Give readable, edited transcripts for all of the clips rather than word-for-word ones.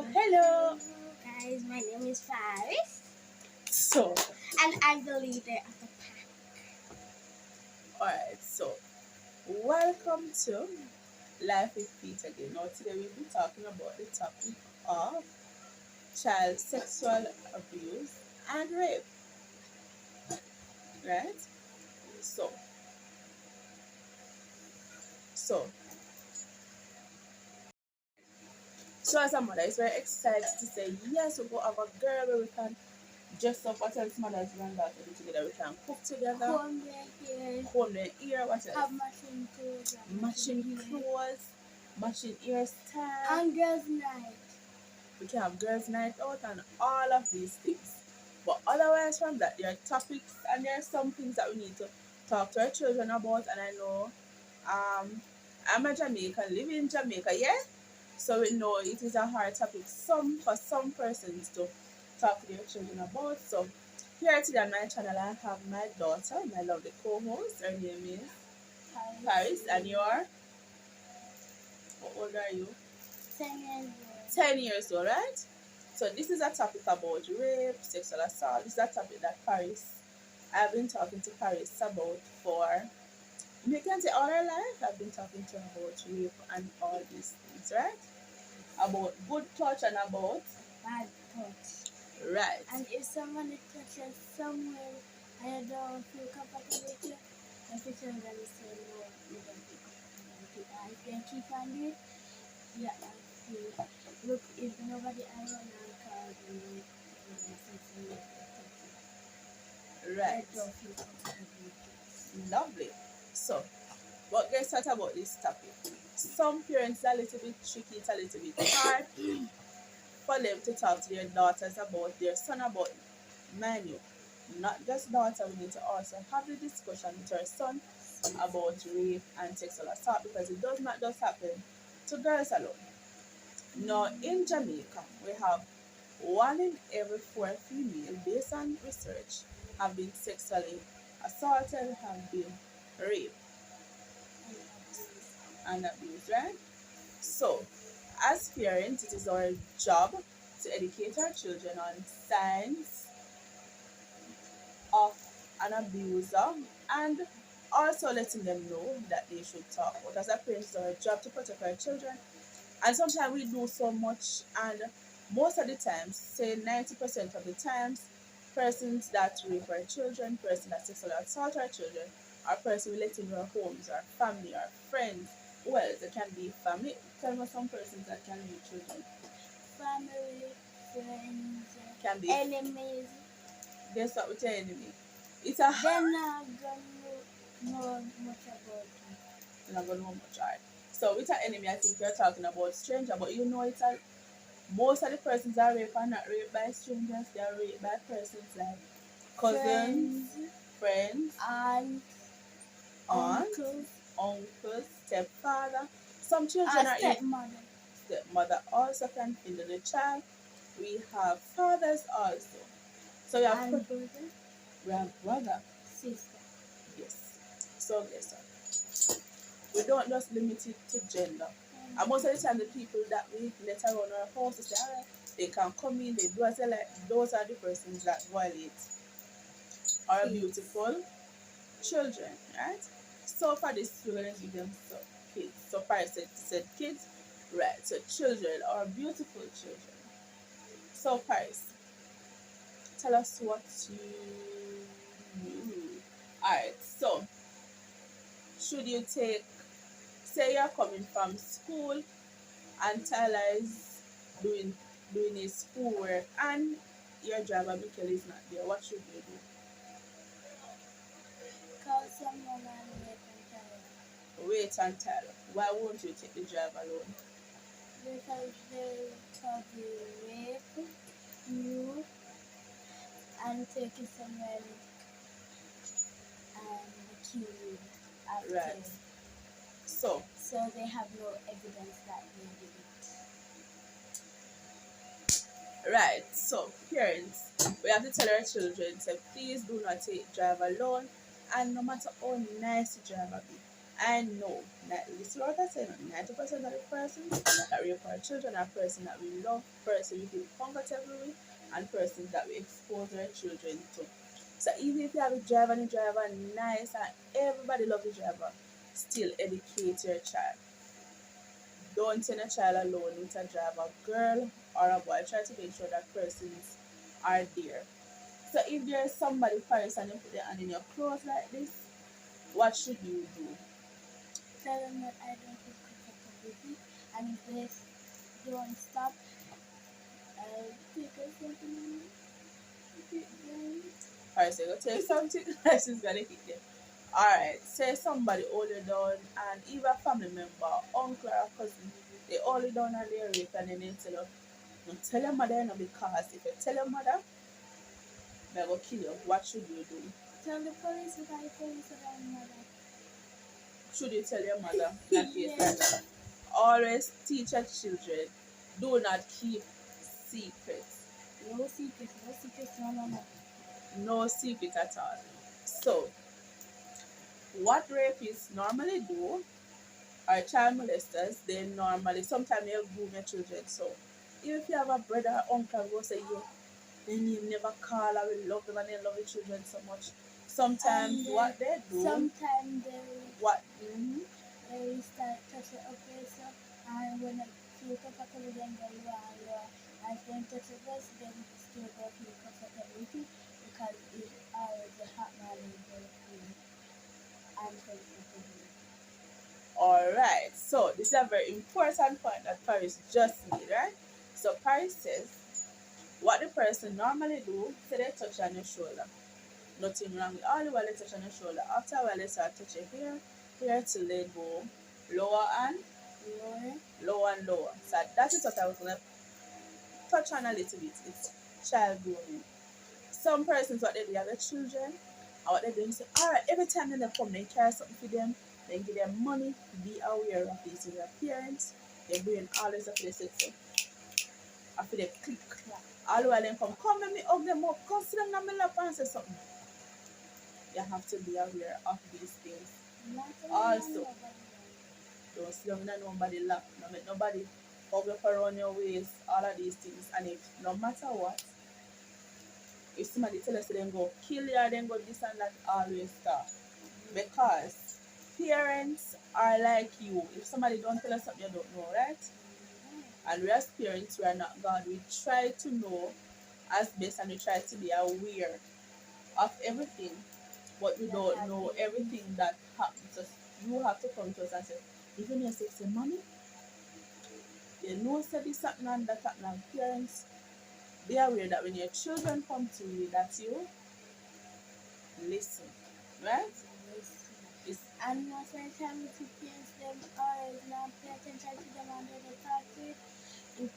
Hello. Guys, my name is Faris. So, And I'm the leader of the pack. alright, so welcome to Life with Peta-Gaye. Now, today we'll be talking about the topic of child sexual abuse and rape. Right? So, so, so as a mother, it's very excited to say, yes, we go have a girl where we can dress up, what else mothers and daughters do together. We can cook together, Comb their hair, comb their ear, what have else? matching clothes, and Matching hair. clothes, matching hairstyle. And girls' night. We can have girls' night out and all of these things. But otherwise from that, there are topics and there are some things that we need to talk to our children about. And I know I'm a Jamaican, live in Jamaica, yeah? So we know it is a hard topic for some persons to talk to their children about. So here today on my channel I have my daughter, my lovely co-host. Her name is Paris, and you are? How old are you? 10 years old. 10 years old, right? So this is a topic about rape, sexual assault. This is a topic that I've been talking to Paris about for, you can say all her life. I've been talking to her about rape and all these things, right? About good touch and about Bad touch. right. And if someone touches somewhere and you don't feel comfortable with you, if you tell them to say no, you don't feel comfortable with it. And if they keep on doing it, you have to look if nobody around and call them, Right. I don't feel comfortable with it. Lovely. So, what guys thought about this topic? Some parents are a little bit tricky, it's a little bit hard for them to talk to their daughters about their son about. Mind you, not just daughter, we need to also have the discussion with our son about rape and sexual assault, because it does not just happen to girls alone. Now, in Jamaica, we have 1 in every 4 female, based on research, have been sexually assaulted, have been raped and abused, right? So, as parents, it is our job to educate our children on signs of an abuser and also letting them know that they should talk. But as a parent, it's our job to protect our children. And sometimes we do so much, and most of the times, say 90% of the times, persons that rape our children, persons that sexually assault our children, are persons related to our homes, our family, our friends. Well, they can be family. Tell me some persons that can rape children. Family, friends, Can be enemies. Guess what with your enemy? It's a They're not gonna know much about it. You're not gonna know much, alright. So with an enemy, I think you're talking about stranger, but you know it's a most of the persons that are raped are not raped by strangers, they are raped by persons like cousins, friends, aunts, uncles, stepfather. Some children are stepmother. Stepmother also can hinder the child. We have fathers also. So we have brother. We have brother. Sister. Yes. So guess what? We don't just limit it to gender. And most of the time, the people that we let around our house, say, alright, they can come in, they do as they like. Those are the persons that violate our beautiful children, right? So for this, we're going to give them kids. So Paris said kids, right? So children, our beautiful children. So Paris, tell us what you do. Alright, so should you say you're coming from school and Tyler is doing his schoolwork and your driver Michael is not there, what should you do? Call someone and wait and tell. Wait and tell. Why won't you take the drive alone? Because they probably rape you and take you somewhere and kill you after. Right. So they have no evidence that they did it. Right. So parents, we have to tell our children, say please do not drive alone, and no matter how nice the driver be, I know that this is what I say, 90% of the persons that rape our children are persons that we love, persons we feel comfortable with, and persons that we expose our children to. So even if you have a driver and the driver nice and everybody loves the driver, still educate your child. Don't send a child alone with a driver, girl or a boy. Try to make sure that persons are there. So if there's somebody Paris and you put their hand in your clothes like this, what should you do? Tell them that I don't feel comfortable with it, and if they don't stop, I'll take her something and hit them. Paris, you go take something, she's gonna hit them. Alright, say somebody hold you down and even a family member, uncle or cousin, they hold you down and they rape and then they tell you, don't tell your mother, you know, because if you tell your mother, they're gonna kill you. What should you do? Tell the police because the police are my mother. Should you tell your mother in a case like Yes. that? Always teach your children, do not keep secrets. No secrets, no, no, no. No secret at all. So, what rapists normally do, or child molesters, they normally, sometimes they'll groom your children. So, if you have a brother or uncle who say, yeah, then you never call, I will love them and they love the children so much. Sometimes what they do, Sometimes they what, they start touching up with stuff, and when I feel comfortable, then they lower. As they touch the breast, then still go feel comfortable with it because it already happened and they feel uncomfortable. alright, so this is a very important point that Paris just made, right? So Paris says, what the person normally do, say they touch on your shoulder. Nothing wrong with all the while they touch on your shoulder. After a while they start touching here till they go lower and lower and lower. So that is what I was gonna touch on a little bit. It's child grooming. Some persons what they do have their children and what they do is say, alright, every time they come they carry something for them, they give them money, be aware of this with their parents, they bring all this up to the system. After they click, all the while they come let me hug them up, come sit down on my lap and say something. You have to be aware of these things. Also, don't sit down in nobody's lap, don't make nobody hug up around your waist, all of these things. And if no matter what, if somebody tell us then go kill you, then go this and that, always stop. Because parents are like you. If somebody don't tell us something you don't know, right? And we as parents, we are not God. We try to know as best and we try to be aware of everything, but we don't know everything that happens. So you have to come to us and say, even if you say money, you know say this something and that happening. And parents, be aware that when your children come to you, that you listen, right? It's, and most of the time, if you parents them always not pay attention to them and they talk to it, if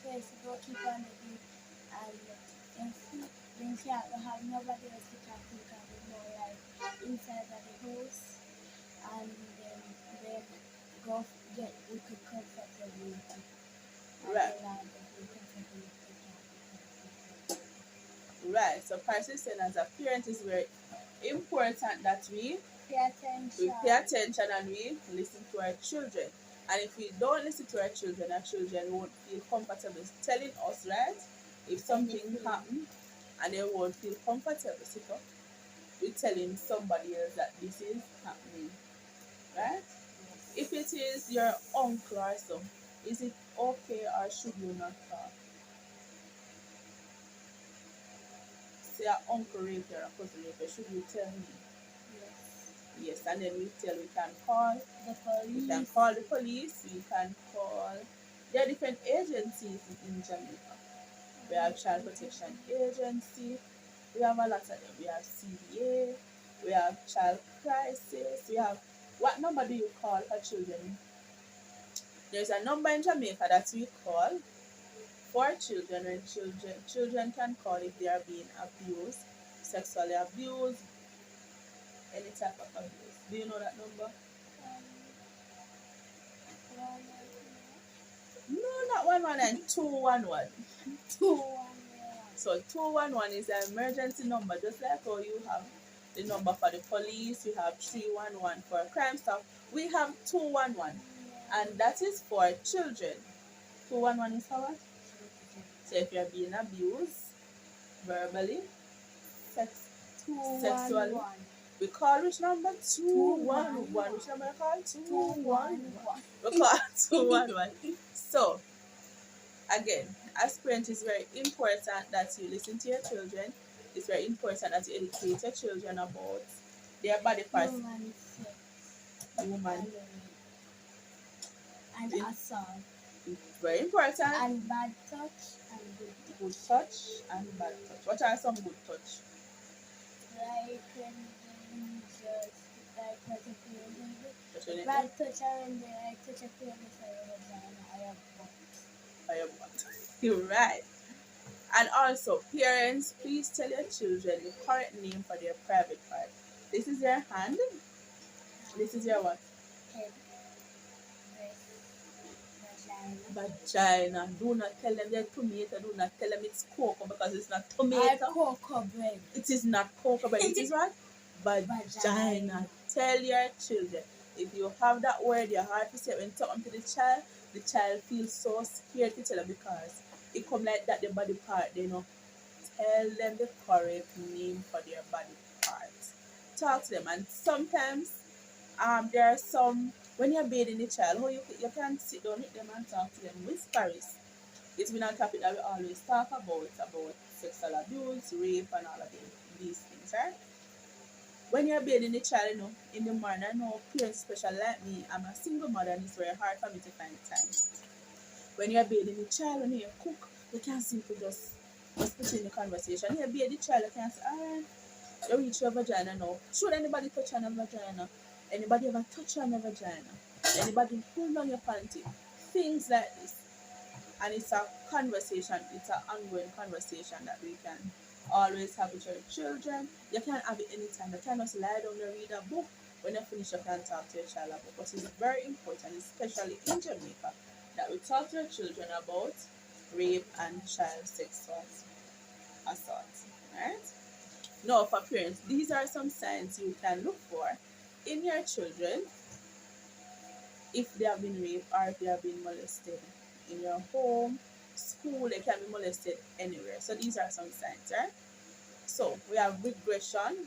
parents go keep on the beat and then can't have nobody else to talk to because it's more like inside of the house and then go get you could comfortable with it. right. Right. So persistent as a parent is very important that we pay attention. pay attention and we listen to our children. And if we don't listen to our children won't feel comfortable telling us, right? If something happens and they won't feel comfortable, so with telling somebody else that this is happening, right? If it is your uncle or so, is it okay or should you not talk? Say your uncle raped or a cousin raped, should you tell me? Yes, and then we can call the police. We can call the police, we can call, there are different agencies in Jamaica. We have Child Protection Agency, we have a lot of them. We have CDA, we have Child Crisis, we have, what number do you call for children? There's a number in Jamaica that we call for children when children can call if they are being abused, sexually abused, any type of abuse. Do you know that number? No, not 119, 211. 211. So 211 is an emergency number, just like how you have the number for the police. We have 311 for crime stop. We have 211, and that is for children. 211 is for what? So if you're being abused verbally, sexually, we call which number? 211. Which number we call? 211. We call 211. So, again, as parents, it's very important that you listen to your children. It's very important that you educate your children about their body parts. Woman. And assault. Very important. And bad touch and good touch. Good touch and bad touch. What are some good touch? Like when you just like touch a baby. Bad touch are when they like touch a baby for your vagina. I have what? You're right. And also, parents, please tell your children the correct name for their private part. This is your hand. This is your what? Head. Vagina. Do not tell them they're tomato. Do not tell them it's cocoa because it's not tomato. Cocoa bread. It is not cocoa bread. It is what? Vagina. Tell your children. If you have that word, your heart to say when talking to the child feels so scared to tell them because it come like that the body part, they know. Tell them the correct name for their body parts. Talk to them, and sometimes there are some when you're bathing the child, you can sit down with them and talk to them. Whisperers. It's been a topic that we always talk about sexual abuse, rape, and all of these things, right? When you're bathing the child, in the morning, I know parents, especially like me, I'm a single mother, and it's very hard for me to find time. When you're bathing the child, when you cook, you can't simply just put in the conversation. You bathe the child, you can't say, alright, you reach your vagina now. Should anybody touch on a vagina? Anybody ever touch on a vagina? Anybody pull down your panty? Things like this. And it's a conversation, it's an ongoing conversation that we can always have with your children. You can have it anytime. You can just lie down and read a book. When you finish, you can talk to your child about it. But it's very important, especially in Jamaica, that we talk to our children about rape and child sexual assault. Right? Now, for parents, these are some signs you can look for in your children if they have been raped or if they have been molested in your home, school. They can be molested anywhere. So these are some signs, right? So we have regression.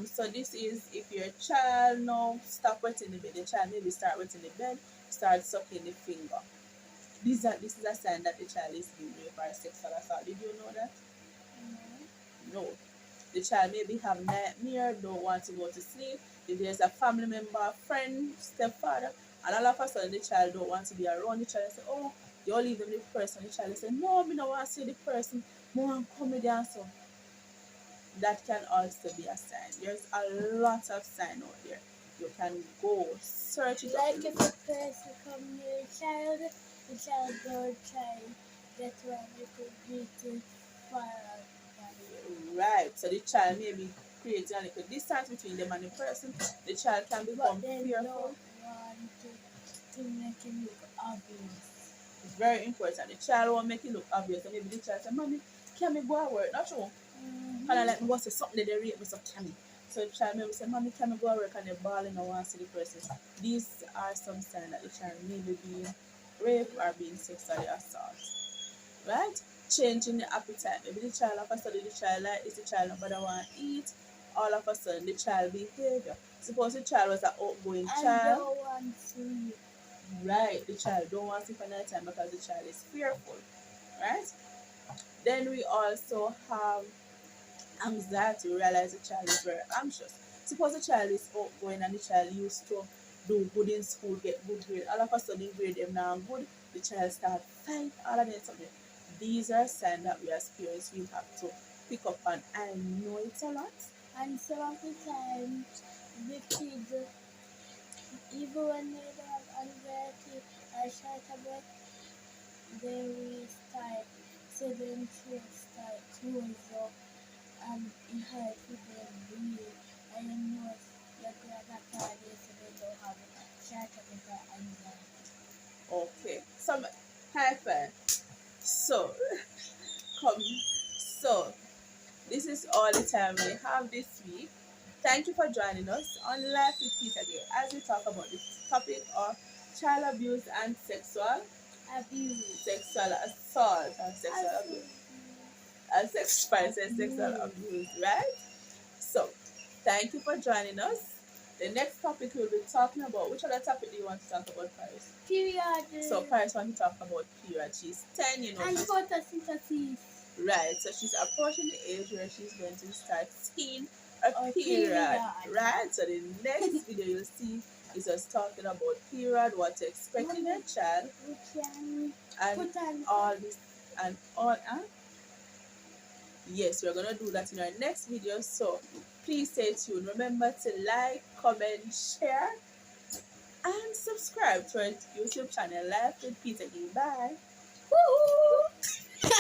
So this is if your child now stop wetting the bed, the child maybe start wetting the bed, start sucking the finger. This is a sign that the child is being raped or sexual assault. Did you know that? No. The child maybe have nightmare, don't want to go to sleep. If there's a family member, friend, stepfather, and all of a sudden the child don't want to be around the child, say, oh, you leave them with the person. The child say, no, I don't want to see the person. I want to come with them. So that can also be a sign. There's a lot of sign out there. You can go search it like up. If a person come near the child don't try. That's why you could beat it fire. Right. So the child may be creating a little distance between them and the person. The child can become fearful. Don't want to make it look obvious. It's very important. The child won't make it look obvious. And maybe the child say, Mommy, can me go to work? Not true. Kind of like me go say something that they rape me, so can me. So the child maybe say, Mommy, can me go to work? And they're bawling and want to see the person. These are some signs that the child may be being raped or being sexually assaulted. Right? Changing the appetite. Maybe the child, all of a sudden, the child like this, the child nobody want to eat. All of a sudden, the child behavior. Suppose the child was an outgoing child. Don't want to eat. Right, the child don't want to sleep at night time because the child is fearful. Right? Then we also have anxiety. We realize the child is very anxious. Suppose the child is outgoing and the child used to do good in school, get good grade. All of a sudden, grade them now good. The child start fight. All of that something. These are signs that we as parents we have to pick up on. I know it's a lot. And some of the times, the kids, even when they don't have anxiety or short about, they will start, so then they start close up and it hurts people breathe. And you know, you're going to have so they don't have short about anxiety. Okay. Some high five. So, come. So, the this is all the time we have this week. Thank you for joining us on Life with Peta-Gaye as we talk about the topic of child abuse and sexual assault and sexual abuse. And sexual abuse, right? So, thank you for joining us. The next topic we'll be talking about. Which other topic do you want to talk about, Paris? Period. So, Paris wants to talk about period. She's 10, you know. And photosynthesis. Right, so she's approaching the age where she's going to start seeing a period. Right? So, the next video you'll see is us talking about period, what to expect in a child, and all this, and all, yes, we're gonna do that in our next video, so please stay tuned. Remember to like, comment, share, and subscribe to our YouTube channel, Life with Peta-Gaye. Bye. Woo!